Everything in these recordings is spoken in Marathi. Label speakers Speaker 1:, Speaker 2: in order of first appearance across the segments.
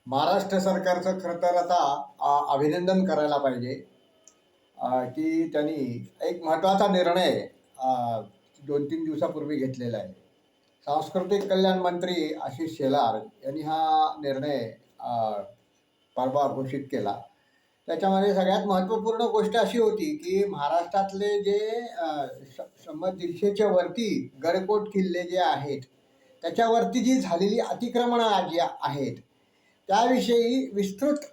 Speaker 1: महाराष्ट्र सरकारचं खरं तर आता अभिनंदन करायला पाहिजे की त्यांनी एक महत्त्वाचा निर्णय 2-3 दिवसापूर्वी घेतलेला आहे. सांस्कृतिक कल्याण मंत्री आशिष शेलार यांनी हा निर्णय परवा घोषित केला. त्याच्यामध्ये सगळ्यात महत्त्वपूर्ण गोष्ट अशी होती की महाराष्ट्रातले जे 100-150च्या वरती गडकोट किल्ले जे आहेत, त्याच्यावरती जी झालेली अतिक्रमणं जी आहेत, त्याविषयी विस्तृत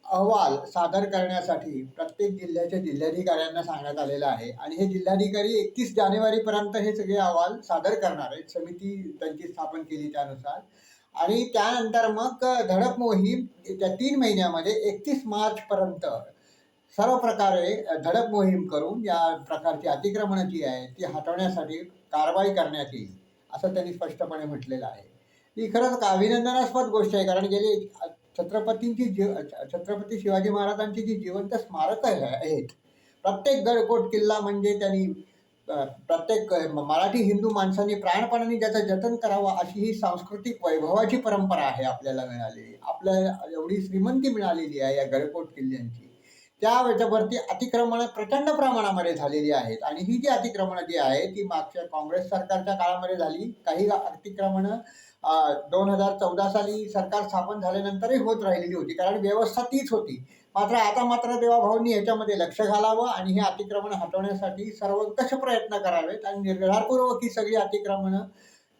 Speaker 1: अहवाल सादर करण्यासाठी प्रत्येक जिल्ह्याच्या जिल्हाधिकाऱ्यांना सांगण्यात आलेलं आहे आणि हे जिल्हाधिकारी 31 जानेवारीपर्यंत हे सगळे अहवाल सादर करणार आहेत. समिती त्यांची स्थापन केली त्यानुसार आणि त्यानंतर मग धडक मोहीम त्या 3 महिन्यामध्ये 31 मार्चपर्यंत सर्व प्रकारे धडक मोहीम करून या प्रकारची अतिक्रमणं जी आहे ती हटवण्यासाठी कारवाई करण्यात येईल, असं त्यांनी स्पष्टपणे म्हटलेलं आहे. ही खरंच अभिनंदनास्पद गोष्ट आहे, कारण गेली छत्रपती शिवाजी महाराजांची जी जिवंत स्मारकं आहेत, प्रत्येक गडकोट किल्ला म्हणजे त्यांनी प्रत्येक मराठी हिंदू माणसांनी प्राणपणाने ज्याचं जतन करावं अशी ही सांस्कृतिक वैभवाची परंपरा आहे आपल्याला मिळालेली. आपल्याला एवढी श्रीमंती मिळालेली आहे या गडकोट किल्ल्यांची. त्या याच्यावरती अतिक्रमणं प्रचंड प्रमाणामध्ये झालेली आहेत आणि ही जी अतिक्रमणं जी आहे ती मागच्या काँग्रेस सरकारच्या काळामध्ये झाली. काही अतिक्रमणं 2014 साली सरकार स्थापन झाल्यानंतरही होत राहिलेली होती, कारण व्यवस्था तीच होती. आता देवाभाऊंनी ह्याच्यामध्ये लक्ष घालावं आणि हे अतिक्रमण हटवण्यासाठी सर्वंकष प्रयत्न करावेत आणि निर्धारपूर्वक ही सगळी अतिक्रमणं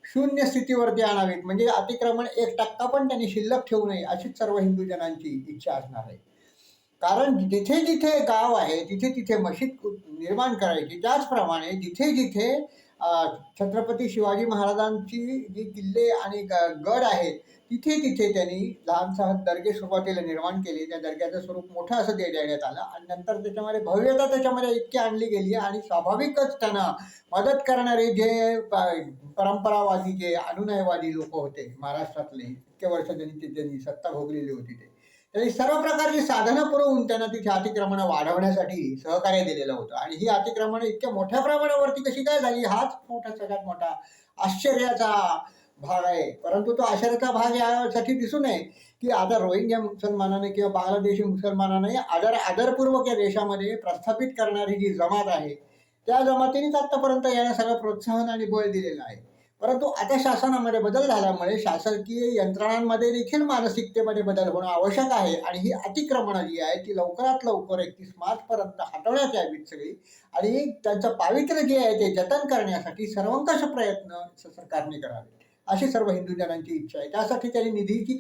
Speaker 1: शून्य स्थितीवरती आणावीत. म्हणजे अतिक्रमण 1% पण त्यांनी शिल्लक ठेवू नये अशीच सर्व हिंदू जनांची इच्छा असणार आहे. कारण जिथे जिथे गाव आहे तिथे तिथे मशीद निर्माण करायची. त्याचप्रमाणे जिथे जिथे छत्रपती शिवाजी महाराजांची जी किल्ले आणि गड आहेत तिथे तिथे त्यांनी लहानसहान दर्गे सुरुवातीला निर्माण केले. त्या दर्ग्याचं स्वरूप मोठं असं देण्यात आलं आणि नंतर त्याच्यामध्ये भव्यता त्याच्यामध्ये इतकी आणली गेली आणि स्वाभाविकच त्यांना मदत करणारे जे परंपरावादी जे अनुनयवादी लोक होते महाराष्ट्रातले, इतके वर्ष त्यांनी सत्ता भोगलेली होती, त्यांनी सर्व प्रकारची साधनं पुरवून त्यांना तिथे अतिक्रमणं वाढवण्यासाठी सहकार्य दिलेलं होतं. आणि ही अतिक्रमणं इतक्या मोठ्या प्रमाणावरती कशी काय झाली, हाच सगळ्यात मोठा आश्चर्याचा भाग आहे. परंतु तो आश्चर्याचा भाग यासाठी दिसू नये की आता रोहिंग्या मुसलमानाने किंवा बांगलादेशी मुसलमानाने आदरपूर्वक या देशामध्ये प्रस्थापित करणारी जी जमात आहे, त्या जमातीनेच आतापर्यंत याला सगळं प्रोत्साहन आणि बळ दिलेलं आहे. परंतु आता शासनामध्ये बदल झाल्यामुळे शासकीय यंत्रणांमध्ये देखील मानसिकतेमध्ये बदल होणं आवश्यक आहे आणि ही अतिक्रमणं जी आहे ती लवकरात लवकर 31 मार्चपर्यंत हटवण्यात यावीत सगळी आणि त्यांचं पावित्र्य जे आहे ते जतन करण्यासाठी सर्वंकष प्रयत्न सरकारने करावे अशी सर्व हिंदू जनांची इच्छा आहे. त्यासाठी त्यांनी निधीची